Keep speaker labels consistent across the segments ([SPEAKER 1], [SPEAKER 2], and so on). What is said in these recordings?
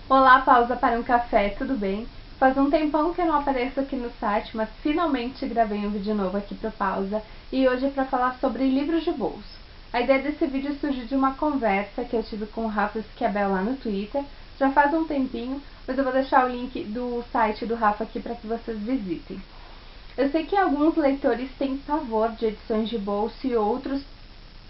[SPEAKER 1] Olá, pausa para um café, tudo bem? Faz um tempão que eu não apareço aqui no site, mas finalmente gravei um vídeo novo aqui pro Pausa e hoje é para falar sobre livros de bolso. A ideia desse vídeo surgiu de uma conversa que eu tive com o Rafa Schiabel lá no Twitter, já faz um tempinho, mas eu vou deixar o link do site do Rafa aqui para que vocês visitem. Eu sei que alguns leitores têm pavor de edições de bolso e outros,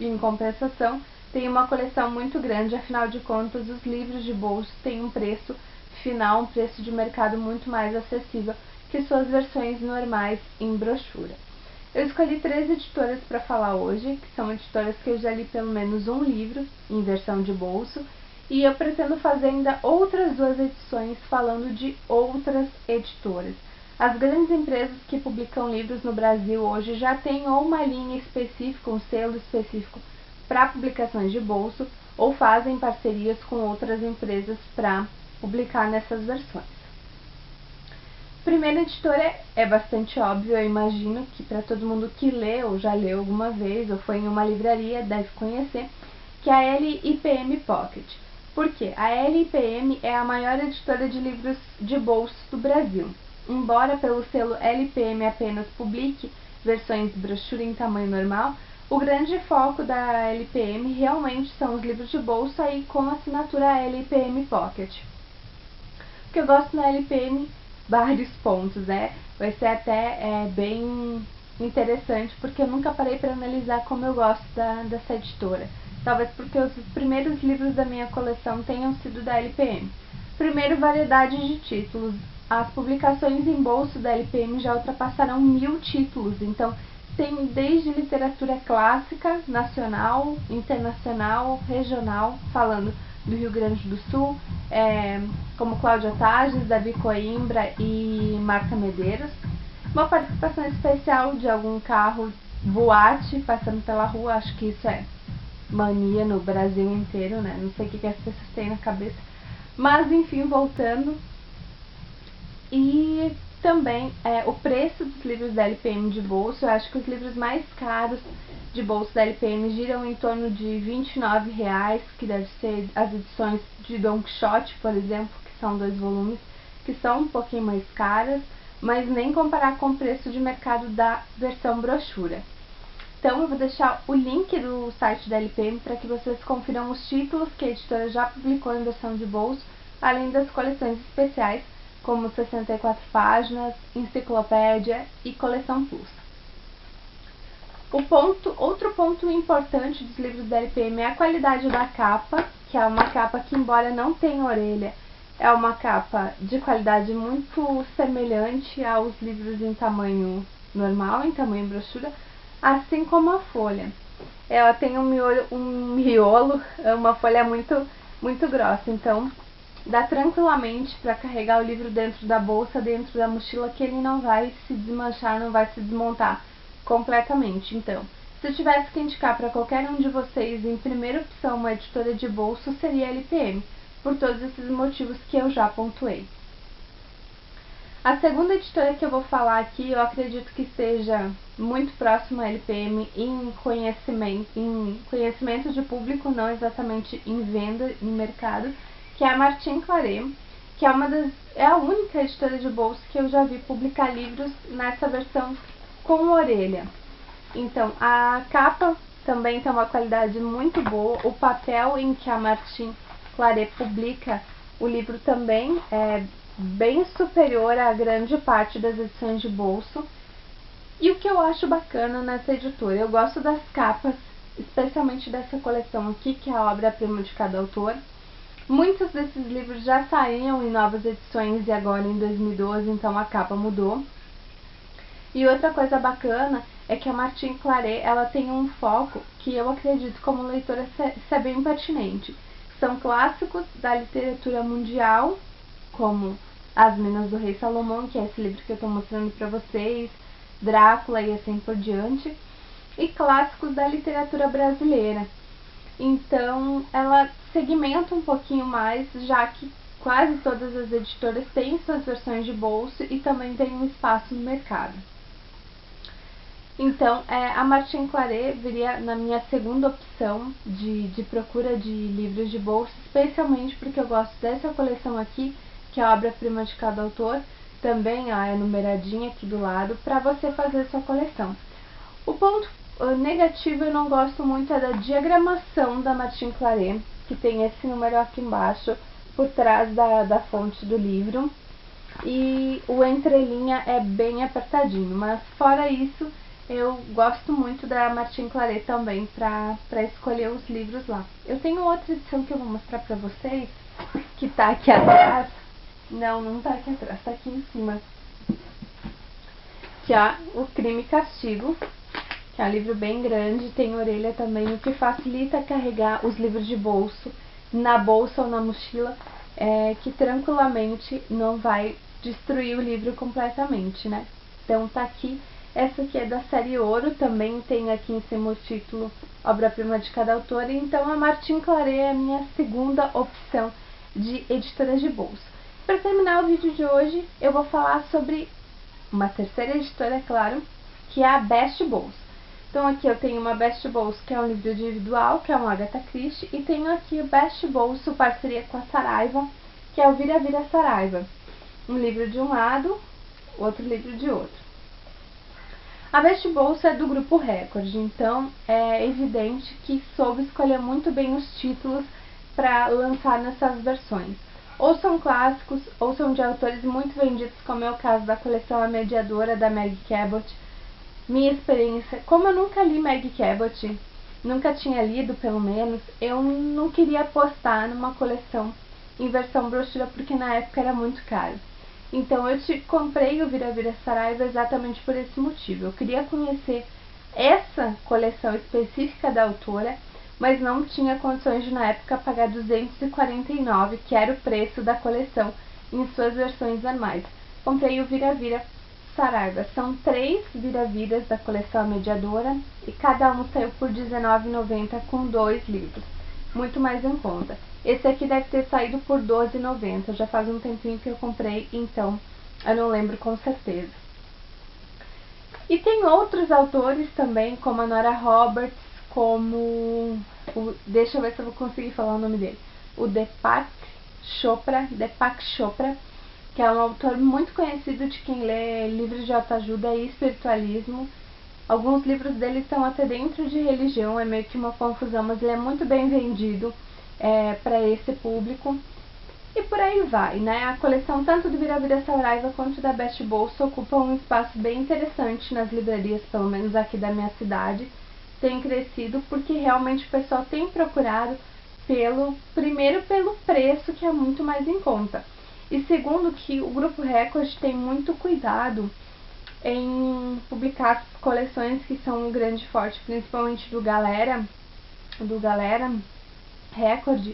[SPEAKER 1] em compensação, têm uma coleção muito grande, afinal de contas os livros de bolso têm um preço final, um preço de mercado muito mais acessível que suas versões normais em brochura. Eu escolhi 3 editoras para falar hoje, que são editoras que eu já li pelo menos um livro em versão de bolso, e eu pretendo fazer ainda outras 2 edições falando de outras editoras. As grandes empresas que publicam livros no Brasil hoje já têm ou uma linha específica, um selo específico para publicações de bolso, ou fazem parcerias com outras empresas para publicar nessas versões. A primeira editora é bastante óbvio, eu imagino que para todo mundo que lê ou já leu alguma vez ou foi em uma livraria deve conhecer, que é a LIPM Pocket. Por quê? A LIPM é a maior editora de livros de bolso do Brasil. Embora pelo selo LPM apenas publique versões de brochura em tamanho normal, o grande foco da LPM realmente são os livros de bolso aí com a assinatura LPM Pocket. O que eu gosto na LPM, vários pontos, né? Vai ser até bem interessante, porque eu nunca parei para analisar como eu gosto dessa editora. Talvez porque os primeiros livros da minha coleção tenham sido da LPM. Primeiro, variedade de títulos. As publicações em bolso da LPM já ultrapassaram 1000 títulos, então tem desde literatura clássica, nacional, internacional, regional, falando do Rio Grande do Sul, como Cláudia Tages, Davi Coimbra e Marta Medeiros. Uma participação especial de algum carro boate passando pela rua, acho que isso é mania no Brasil inteiro, né? Não sei o que as pessoas têm na cabeça. Mas, enfim, voltando. E também o preço dos livros da LPM de bolso, eu acho que os livros mais caros de bolso da LPM giram em torno de R$29, que deve ser as edições de Don Quixote, por exemplo, que são 2 volumes, que são um pouquinho mais caras, mas nem comparar com o preço de mercado da versão brochura. Então eu vou deixar o link do site da LPM para que vocês confiram os títulos que a editora já publicou em versão de bolso, além das coleções especiais, como 64 páginas, enciclopédia e coleção plus. Outro ponto importante dos livros da LPM é a qualidade da capa, que é uma capa que, embora não tenha orelha, é uma capa de qualidade muito semelhante aos livros em tamanho normal, em tamanho brochura, assim como a folha. Ela tem um miolo, uma folha muito grossa, então dá tranquilamente para carregar o livro dentro da bolsa, dentro da mochila, que ele não vai se desmanchar, não vai se desmontar completamente. Então, se eu tivesse que indicar para qualquer um de vocês, em primeira opção, uma editora de bolso, seria a LPM, por todos esses motivos que eu já pontuei. A segunda editora que eu vou falar aqui, eu acredito que seja muito próxima à LPM em conhecimento de público, não exatamente em venda, em mercado, que é a Martin Claret, que é a única editora de bolso que eu já vi publicar livros nessa versão com orelha. Então, a capa também tem uma qualidade muito boa, o papel em que a Martin Claret publica o livro também é bem superior à grande parte das edições de bolso. E o que eu acho bacana nessa editora, eu gosto das capas, especialmente dessa coleção aqui, que é a obra-prima de cada autor. Muitos desses livros já saíram em novas edições e agora em 2012, então a capa mudou. E outra coisa bacana é que a Martin Claret, ela tem um foco que eu acredito como leitora ser bem pertinente. São clássicos da literatura mundial, como As Minas do Rei Salomão, que é esse livro que eu estou mostrando para vocês, Drácula e assim por diante, e clássicos da literatura brasileira. Então, ela segmenta um pouquinho mais, já que quase todas as editoras têm suas versões de bolso e também tem um espaço no mercado. Então, a Martin Claret viria na minha segunda opção de procura de livros de bolso, especialmente porque eu gosto dessa coleção aqui, que é a obra-prima de cada autor, também é numeradinha aqui do lado, para você fazer sua coleção. O ponto negativo eu não gosto muito é da diagramação da Martin Claret, que tem esse número aqui embaixo, por trás da fonte do livro, e o entrelinha é bem apertadinho, mas fora isso, eu gosto muito da Martin Claret também para escolher os livros lá. Eu tenho outra edição que eu vou mostrar para vocês, que tá aqui atrás. Não tá aqui atrás, tá aqui em cima. Que é O Crime e Castigo, que é um livro bem grande, tem orelha também, o que facilita carregar os livros de bolso na bolsa ou na mochila, que tranquilamente não vai destruir o livro completamente, né? Então tá aqui, essa aqui é da série Ouro, também tem aqui em cima o título Obra-prima de cada autor, então a Martin Claret é a minha segunda opção de editora de bolso. Para terminar o vídeo de hoje, eu vou falar sobre uma terceira editora, é claro, que é a Best Bolso. Então aqui eu tenho uma Best Bolso, que é um livro individual, que é um Agatha Christie, e tenho aqui o Best Bolso, parceria com a Saraiva, que é o Vira Vira Saraiva. Um livro de um lado, outro livro de outro. A Best Bolso é do Grupo Record, então é evidente que soube escolher muito bem os títulos para lançar nessas versões. Ou são clássicos, ou são de autores muito vendidos, como é o caso da coleção A Mediadora, da Meg Cabot. Minha experiência, como eu nunca li Meg Cabot, nunca tinha lido pelo menos, eu não queria apostar numa coleção em versão brochura, porque na época era muito caro. Então eu comprei o Vira Vira Saraiva exatamente por esse motivo. Eu queria conhecer essa coleção específica da autora, mas não tinha condições de na época pagar R$249, que era o preço da coleção em suas versões normais. Comprei o Vira Vira Saraiva. São 3 vira-viras da coleção Mediadora e cada um saiu por R$19,90 com 2 livros. Muito mais em conta. Esse aqui deve ter saído por R$12,90. Já faz um tempinho que eu comprei, então eu não lembro com certeza. E tem outros autores também, como a Nora Roberts, como deixa eu ver se eu vou conseguir falar o nome dele. O Deepak Chopra, que é um autor muito conhecido de quem lê livros de autoajuda e espiritualismo. Alguns livros dele estão até dentro de religião, é meio que uma confusão, mas ele é muito bem vendido para esse público. E por aí vai, né? A coleção tanto do Vira Vira Saraiva quanto da Best Bolso ocupam um espaço bem interessante nas livrarias, pelo menos aqui da minha cidade. Tem crescido porque realmente o pessoal tem procurado primeiro pelo preço, que é muito mais em conta. E segundo, que o Grupo Record tem muito cuidado em publicar coleções que são um grande forte, principalmente do Galera Record,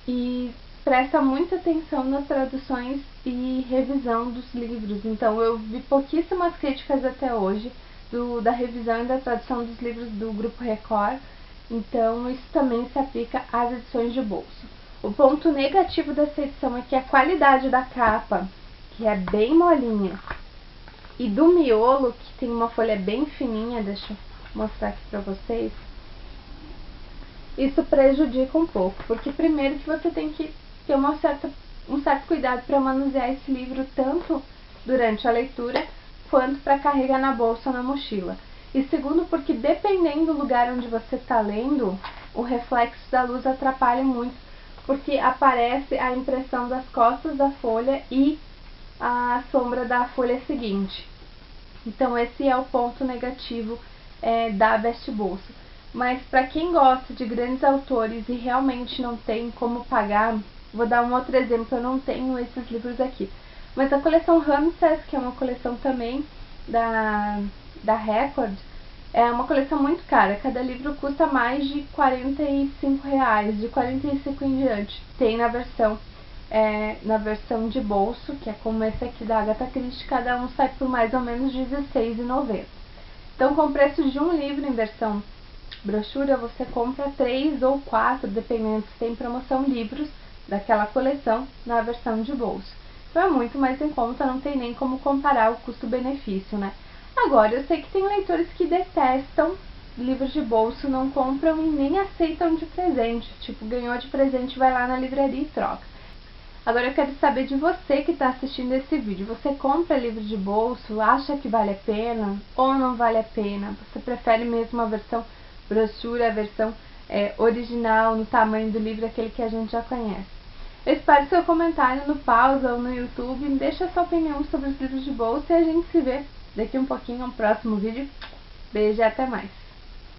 [SPEAKER 1] e presta muita atenção nas traduções e revisão dos livros. Então eu vi pouquíssimas críticas até hoje da revisão e da tradução dos livros do Grupo Record, então isso também se aplica às edições de bolso. O ponto negativo dessa edição é que a qualidade da capa, que é bem molinha, e do miolo, que tem uma folha bem fininha, deixa eu mostrar aqui pra vocês, isso prejudica um pouco, porque primeiro que você tem que ter um certo cuidado para manusear esse livro, tanto durante a leitura, quanto para carregar na bolsa ou na mochila. E segundo, porque dependendo do lugar onde você está lendo, o reflexo da luz atrapalha muito, porque aparece a impressão das costas da folha e a sombra da folha seguinte. Então esse é o ponto negativo da Best Bolso. Mas para quem gosta de grandes autores e realmente não tem como pagar, vou dar um outro exemplo, eu não tenho esses livros aqui. Mas a coleção Ramses, que é uma coleção também da Record, é uma coleção muito cara. Cada livro custa mais de R$45, de 45 em diante. Tem na versão de bolso, que é como esse aqui da Agatha Christie, cada um sai por mais ou menos R$16,90. Então, com o preço de um livro em versão brochura, você compra 3 ou 4, dependendo se tem promoção, livros daquela coleção na versão de bolso. Então é muito mais em conta, não tem nem como comparar o custo-benefício, né? Agora, eu sei que tem leitores que detestam livros de bolso, não compram e nem aceitam de presente. Tipo, ganhou de presente, vai lá na livraria e troca. Agora eu quero saber de você que está assistindo esse vídeo. Você compra livro de bolso? Acha que vale a pena ou não vale a pena? Você prefere mesmo a versão brochura, a versão original, no tamanho do livro, aquele que a gente já conhece? Eu espero seu comentário no Pausa ou no YouTube. Deixa sua opinião sobre os livros de bolso e a gente se vê daqui um pouquinho no próximo vídeo. Beijo e até mais!